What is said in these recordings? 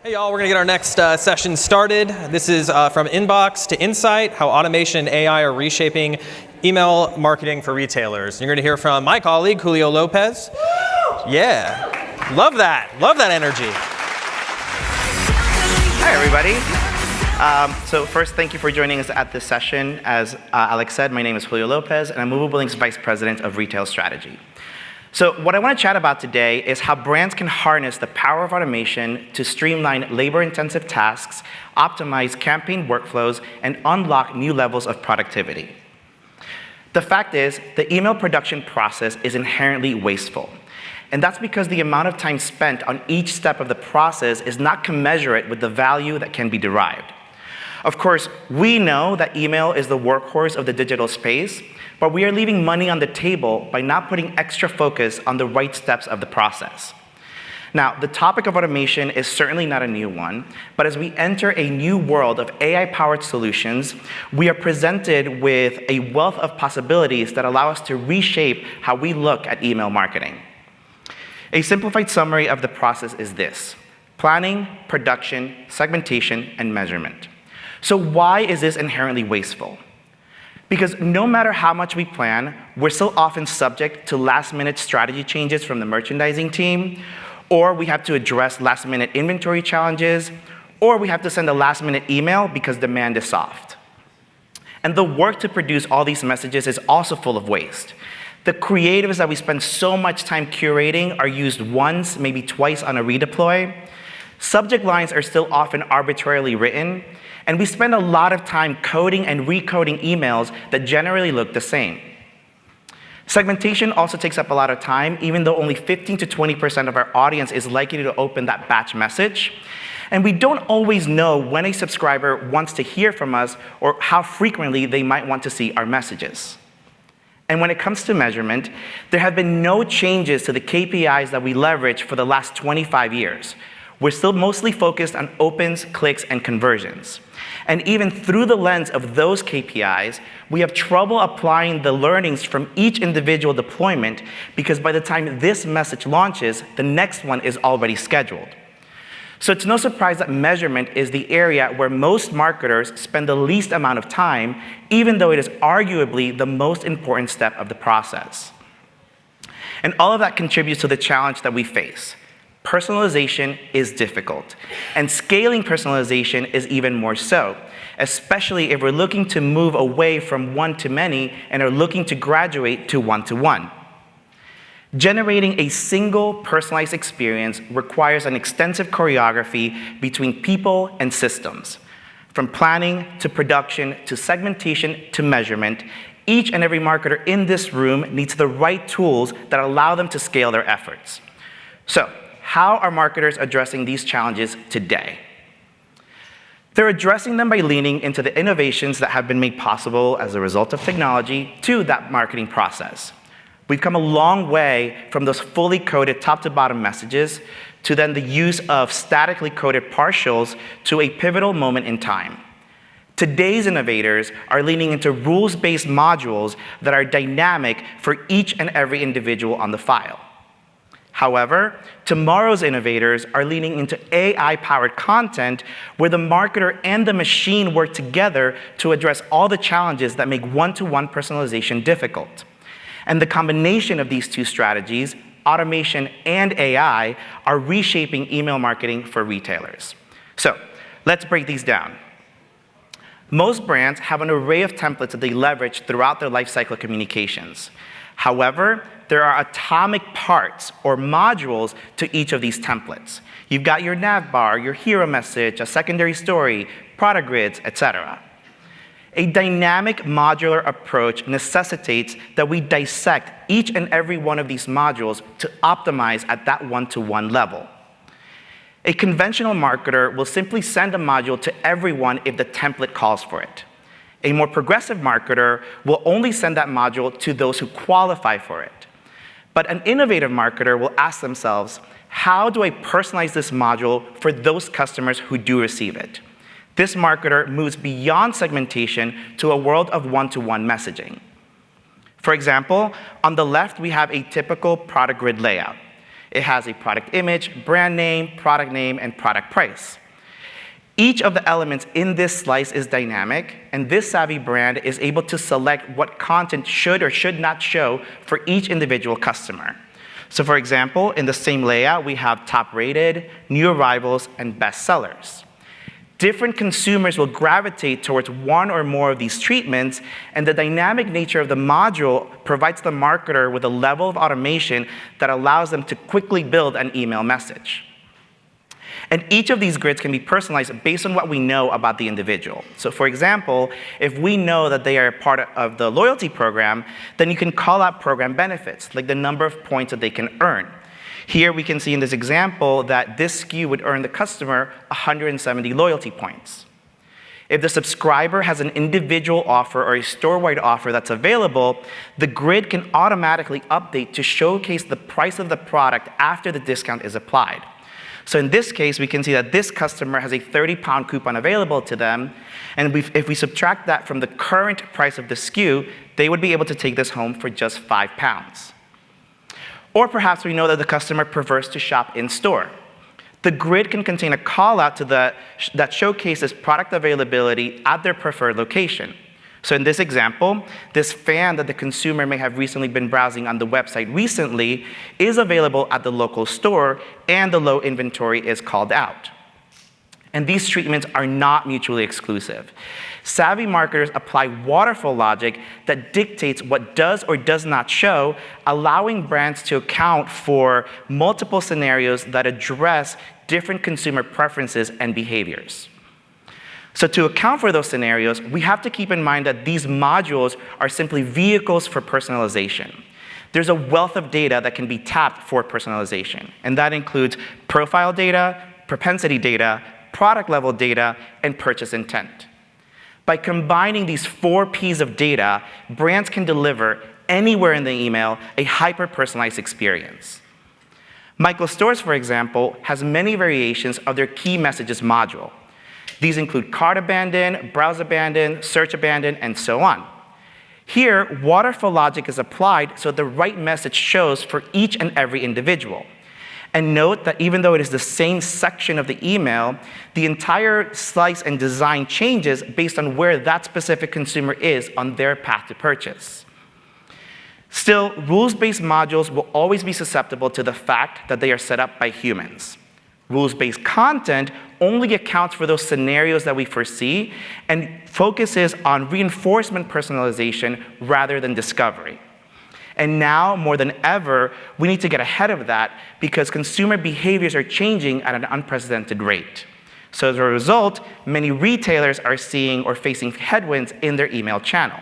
Hey y'all, we're going to get our next session started. This is from inbox to insight, how automation and AI are reshaping email marketing for retailers. You're going to hear from my colleague, Julio Lopez. Yeah, love that energy. Hi everybody. So first, thank you for joining us at this session. As Alex said, my nink is Julio Lopez, and I'm Movable Inc.'s Vice President of Retail Strategy. So what I want to chat about today is how brands can harness the power of automation to streamline labor-intensive tasks, optimize campaign workflows, and unlock new levels of productivity. The fact is, the email production process is inherently wasteful. And that's because the amount of time spent on each step of the process is not commensurate with the value that can be derived. Of course, we know that email is the workhorse of the digital space, but we are leaving money on the table by not putting extra focus on the right steps of the process. Now, the topic of automation is certainly not a new one, but as we enter a new world of AI-powered solutions, we are presented with a wealth of possibilities that allow us to reshape how we look at email marketing. A simplified summary of the process is this: planning, production, segmentation, and measurement. So why is this inherently wasteful? Because no matter how much we plan, we're still often subject to last-minute strategy changes from the merchandising team, or we have to address last-minute inventory challenges, or we have to send a last-minute email because demand is soft. And the work to produce all these messages is also full of waste. The creatives that we spend so much time curating are used once, maybe twice on a redeploy. Subject lines are still often arbitrarily written, and we spend a lot of time coding and recoding emails that generally look the same. Segmentation also takes up a lot of time, even though only 15 to 20% of our audience is likely to open that batch message. And we don't always know when a subscriber wants to hear from us or how frequently they might want to see our messages. And when it comes to measurement, there have been no changes to the KPIs that we leverage for the last 25 years. We're still mostly focused on opens, clicks, and conversions. And even through the lens of those KPIs, we have trouble applying the learnings from each individual deployment because by the time this message launches, the next one is already scheduled. So it's no surprise that measurement is the area where most marketers spend the least amount of time, even though it is arguably the most important step of the process. And all of that contributes to the challenge that we face. Personalization is difficult, and scaling personalization is even more so, especially if we're looking to move away from one-to-many and are looking to graduate to one-to-one. Generating a single personalized experience requires an extensive choreography between people and systems. From planning to production to segmentation to measurement, each and every marketer in this room needs the right tools that allow them to scale their efforts. So, how are marketers addressing these challenges today? They're addressing them by leaning into the innovations that have been made possible as a result of technology to that marketing process. We've come a long way from those fully coded top-to-bottom messages to then the use of statically coded partials to a pivotal moment in time. Today's innovators are leaning into rules-based modules that are dynamic for each and every individual on the file. However, tomorrow's innovators are leaning into AI-powered content where the marketer and the machine work together to address all the challenges that make one-to-one personalization difficult. And the combination of these two strategies, automation and AI, are reshaping email marketing for retailers. So, let's break these down. Most brands have an array of templates that they leverage throughout their lifecycle communications. However, there are atomic parts or modules to each of these templates. You've got your nav bar, your hero message, a secondary story, product grids, etc. A dynamic modular approach necessitates that we dissect each and every one of these modules to optimize at that one-to-one level. A conventional marketer will simply send a module to everyone if the template calls for it. A more progressive marketer will only send that module to those who qualify for it. But an innovative marketer will ask themselves, how do I personalize this module for those customers who do receive it? This marketer moves beyond segmentation to a world of one-to-one messaging. For example, on the left, we have a typical product grid layout. It has a product image, brand name, and product price. Each of the elements in this slice is dynamic, and this savvy brand is able to select what content should or should not show for each individual customer. So for example, in the same layout, we have top rated, new arrivals, and best sellers. Different consumers will gravitate towards one or more of these treatments, and the dynamic nature of the module provides the marketer with a level of automation that allows them to quickly build an email message. And each of these grids can be personalized based on what we know about the individual. So for example, if we know that they are part of the loyalty program, then you can call out program benefits, like the number of points that they can earn. Here we can see in this example that this SKU would earn the customer 170 loyalty points. If the subscriber has an individual offer or a store-wide offer that's available, the grid can automatically update to showcase the price of the product after the discount is applied. So in this case, we can see that this customer has a 30-pound coupon available to them, and if we subtract that from the current price of the SKU, they would be able to take this home for just 5 pounds. Or perhaps we know that the customer prefers to shop in-store. The grid can contain a call-out that showcases product availability at their preferred location. So in this example, this fan that the consumer may have recently been browsing on the website recently is available at the local store, and the low inventory is called out. And these treatments are not mutually exclusive. Savvy marketers apply waterfall logic that dictates what does or does not show, allowing brands to account for multiple scenarios that address different consumer preferences and behaviors. So to account for those scenarios, we have to keep in mind that these modules are simply vehicles for personalization. There's a wealth of data that can be tapped for personalization, and that includes profile data, propensity data, product level data, and purchase intent. By combining these 4 P's of data, brands can deliver anywhere in the email a hyper-personalized experience. Michael Stores, for example, has many variations of their key messages module. These include cart abandon, browse abandon, search abandon, and so on. Here, waterfall logic is applied so the right message shows for each and every individual. And note that even though it is the same section of the email, the entire slice and design changes based on where that specific consumer is on their path to purchase. Still, rules-based modules will always be susceptible to the fact that they are set up by humans. Rules-based content only accounts for those scenarios that we foresee and focuses on reinforcement personalization rather than discovery. And now, more than ever, we need to get ahead of that because consumer behaviors are changing at an unprecedented rate. So as a result, many retailers are seeing or facing headwinds in their email channel.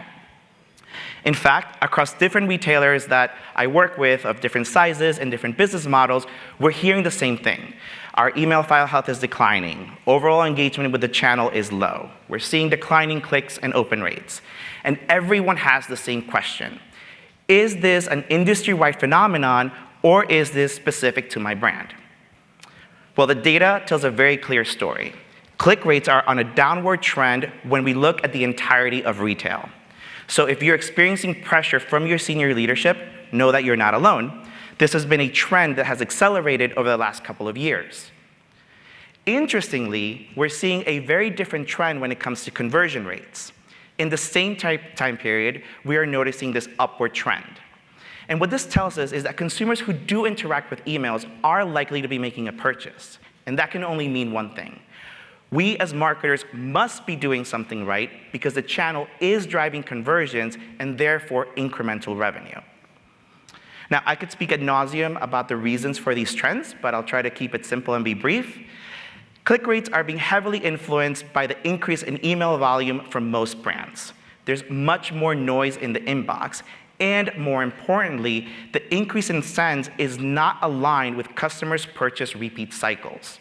In fact, across different retailers that I work with of different sizes and different business models, we're hearing the same thing. Our email file health is declining. Overall engagement with the channel is low. We're seeing declining clicks and open rates. And everyone has the same question. Is this an industry-wide phenomenon, or is this specific to my brand? Well, the data tells a very clear story. Click rates are on a downward trend when we look at the entirety of retail. So if you're experiencing pressure from your senior leadership, know that you're not alone. This has been a trend that has accelerated over the last couple of years. Interestingly, we're seeing a very different trend when it comes to conversion rates. In the same time period, we are noticing this upward trend. And what this tells us is that consumers who do interact with emails are likely to be making a purchase. And that can only mean one thing. We as marketers must be doing something right because the channel is driving conversions and therefore incremental revenue. Now, I could speak ad nauseum about the reasons for these trends, but I'll try to keep it simple and be brief. Click rates are being heavily influenced by the increase in email volume from most brands. There's much more noise in the inbox, and more importantly, the increase in sends is not aligned with customers' purchase repeat cycles.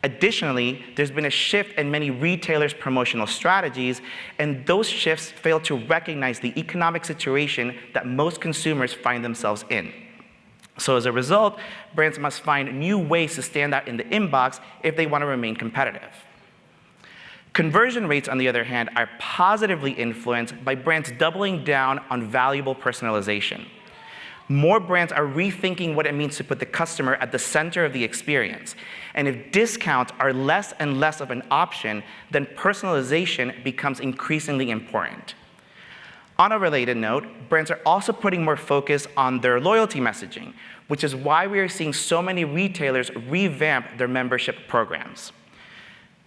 Additionally, there's been a shift in many retailers' promotional strategies, and those shifts fail to recognize the economic situation that most consumers find themselves in. So as a result, brands must find new ways to stand out in the inbox if they want to remain competitive. Conversion rates, on the other hand, are positively influenced by brands doubling down on valuable personalization. More brands are rethinking what it means to put the customer at the center of the experience. And if discounts are less and less of an option, then personalization becomes increasingly important. On a related note, brands are also putting more focus on their loyalty messaging, which is why we are seeing so many retailers revamp their membership programs.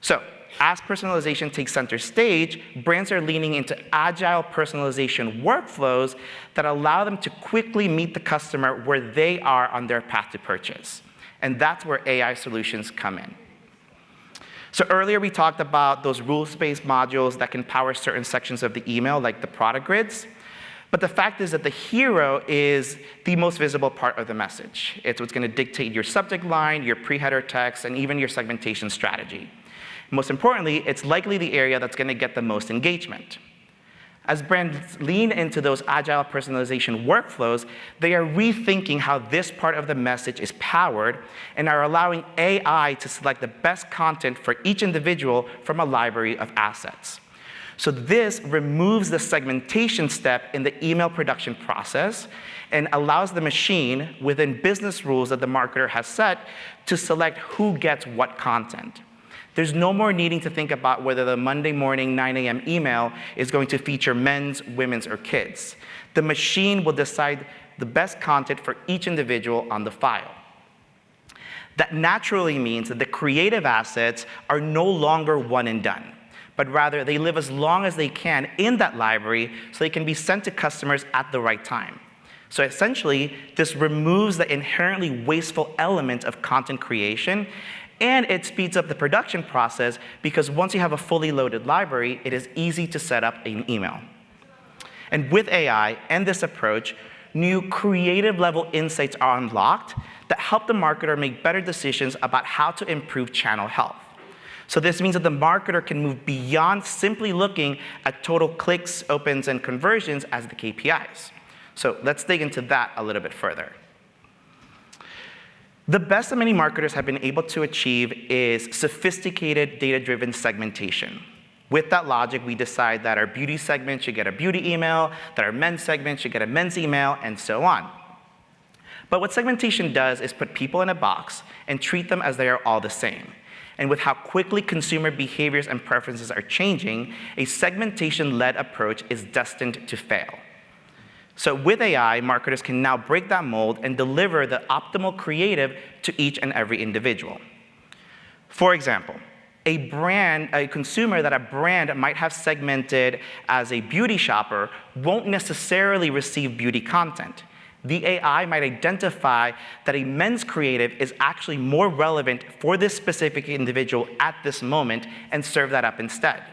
So, as personalization takes center stage, brands are leaning into agile personalization workflows that allow them to quickly meet the customer where they are on their path to purchase. And that's where AI solutions come in. So earlier we talked about those rules-based modules that can power certain sections of the email, like the product grids. But the fact is that the hero is the most visible part of the message. It's what's going to dictate your subject line, your pre-header text, and even your segmentation strategy. Most importantly, it's likely the area that's going to get the most engagement. As brands lean into those agile personalization workflows, they are rethinking how this part of the message is powered and are allowing AI to select the best content for each individual from a library of assets. So this removes the segmentation step in the email production process and allows the machine, within business rules that the marketer has set, to select who gets what content. There's no more needing to think about whether the Monday morning 9 a.m. email is going to feature men's, women's, or kids. The machine will decide the best content for each individual on the file. That naturally means that the creative assets are no longer one and done, but rather they live as long as they can in that library so they can be sent to customers at the right time. So essentially, this removes the inherently wasteful element of content creation, and it speeds up the production process because once you have a fully loaded library, it is easy to set up an email. And with AI and this approach, new creative level insights are unlocked that help the marketer make better decisions about how to improve channel health. So this means that the marketer can move beyond simply looking at total clicks, opens, and conversions as the KPIs. So let's dig into that a little bit further. The best that many marketers have been able to achieve is sophisticated data-driven segmentation. With that logic, we decide that our beauty segment should get a beauty email, that our men's segment should get a men's email, and so on. But what segmentation does is put people in a box and treat them as they are all the same. And with how quickly consumer behaviors and preferences are changing, a segmentation-led approach is destined to fail. So with AI, marketers can now break that mold and deliver the optimal creative to each and every individual. For example, a consumer that a brand might have segmented as a beauty shopper won't necessarily receive beauty content. The AI might identify that a men's creative is actually more relevant for this specific individual at this moment and serve that up instead.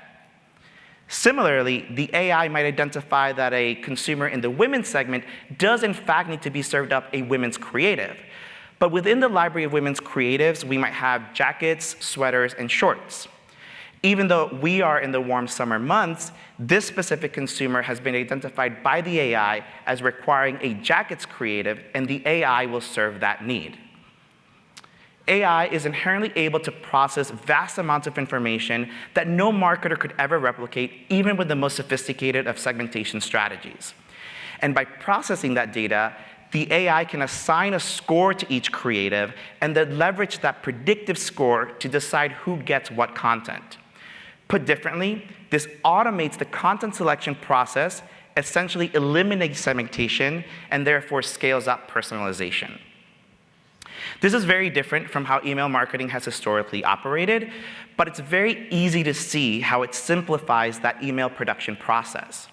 Similarly, the AI might identify that a consumer in the women's segment does in fact need to be served up a women's creative. But within the library of women's creatives, we might have jackets, sweaters, and shorts. Even though we are in the warm summer months, this specific consumer has been identified by the AI as requiring a jackets creative, and the AI will serve that need. AI is inherently able to process vast amounts of information that no marketer could ever replicate, even with the most sophisticated of segmentation strategies. And by processing that data, the AI can assign a score to each creative and then leverage that predictive score to decide who gets what content. Put differently, this automates the content selection process, essentially eliminates segmentation, and therefore scales up personalization. This is very different from how email marketing has historically operated, but it's very easy to see how it simplifies that email production process.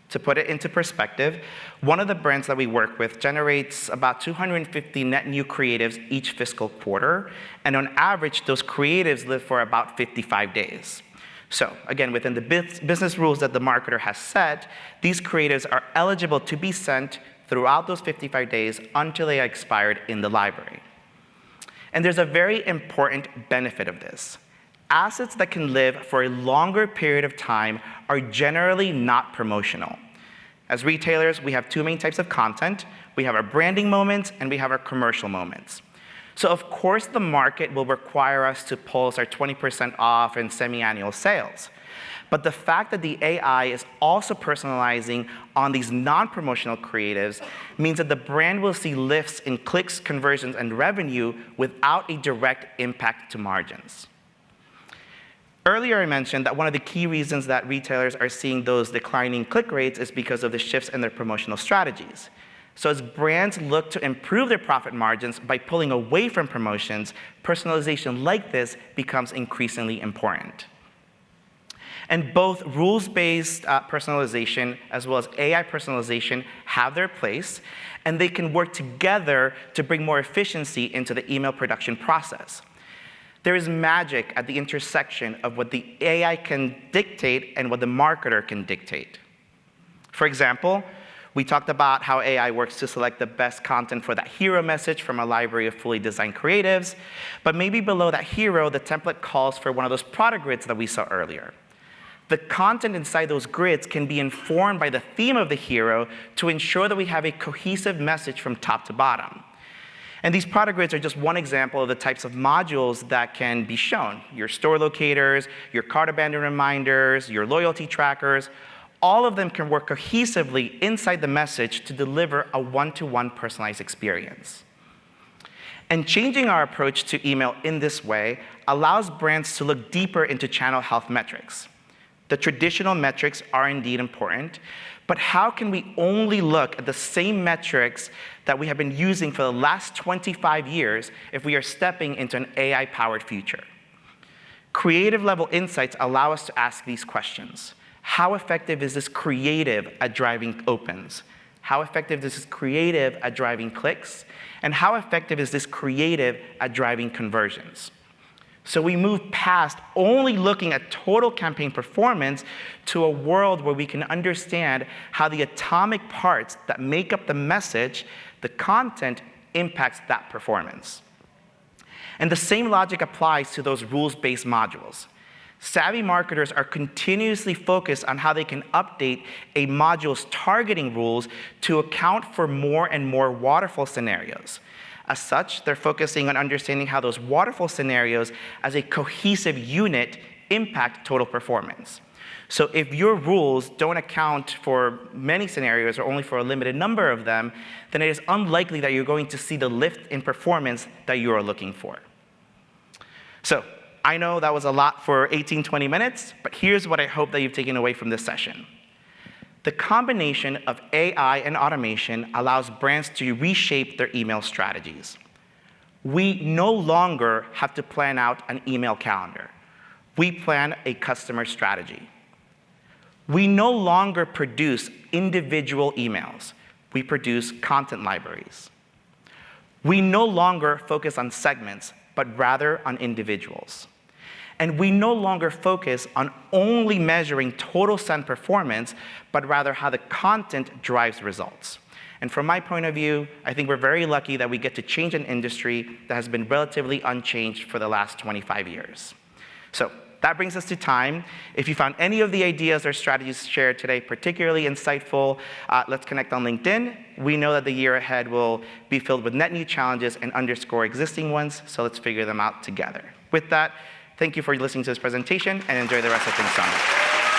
To put it into perspective, one of the brands that we work with generates about 250 net new creatives each fiscal quarter, and on average, those creatives live for about 55 days. So again, within the business rules that the marketer has set, these creatives are eligible to be sent throughout those 55 days until they are expired in the library. And there's a very important benefit of this. Assets that can live for a longer period of time are generally not promotional. As retailers, we have two main types of content. We have our branding moments and we have our commercial moments. So of course the market will require us to post our 20% off and semi-annual sales. But the fact that the AI is also personalizing on these non-promotional creatives means that the brand will see lifts in clicks, conversions, and revenue without a direct impact to margins. Earlier, I mentioned that one of the key reasons that retailers are seeing those declining click rates is because of the shifts in their promotional strategies. So as brands look to improve their profit margins by pulling away from promotions, personalization like this becomes increasingly important. And both rules-based personalization as well as AI personalization have their place, and they can work together to bring more efficiency into the email production process. There is magic at the intersection of what the AI can dictate and what the marketer can dictate. For example, we talked about how AI works to select the best content for that hero message from a library of fully designed creatives, but maybe below that hero, the template calls for one of those product grids that we saw earlier. The content inside those grids can be informed by the theme of the hero to ensure that we have a cohesive message from top to bottom. And these product grids are just one example of the types of modules that can be shown. Your store locators, your cart abandon reminders, your loyalty trackers, all of them can work cohesively inside the message to deliver a one-to-one personalized experience. And changing our approach to email in this way allows brands to look deeper into channel health metrics. The traditional metrics are indeed important, but how can we only look at the same metrics that we have been using for the last 25 years if we are stepping into an AI-powered future? Creative-level insights allow us to ask these questions. How effective is this creative at driving opens? How effective is this creative at driving clicks? And how effective is this creative at driving conversions? So we move past only looking at total campaign performance to a world where we can understand how the atomic parts that make up the message, the content, impacts that performance. And the same logic applies to those rules-based modules. Savvy marketers are continuously focused on how they can update a module's targeting rules to account for more and more waterfall scenarios. As such, they're focusing on understanding how those waterfall scenarios as a cohesive unit impact total performance. So if your rules don't account for many scenarios or only for a limited number of them, then it is unlikely that you're going to see the lift in performance that you are looking for. So I know that was a lot for 18, 20 minutes, but here's what I hope that you've taken away from this session. The combination of AI and automation allows brands to reshape their email strategies. We no longer have to plan out an email calendar. We plan a customer strategy. We no longer produce individual emails. We produce content libraries. We no longer focus on segments, but rather on individuals. And we no longer focus on only measuring total send performance, but rather how the content drives results. And from my point of view, I think we're very lucky that we get to change an industry that has been relatively unchanged for the last 25 years. So that brings us to time. If you found any of the ideas or strategies shared today particularly insightful, let's connect on LinkedIn. We know that the year ahead will be filled with net new challenges and underscore existing ones, so let's figure them out together. With that, thank you for listening to this presentation and enjoy the rest of Think Summit.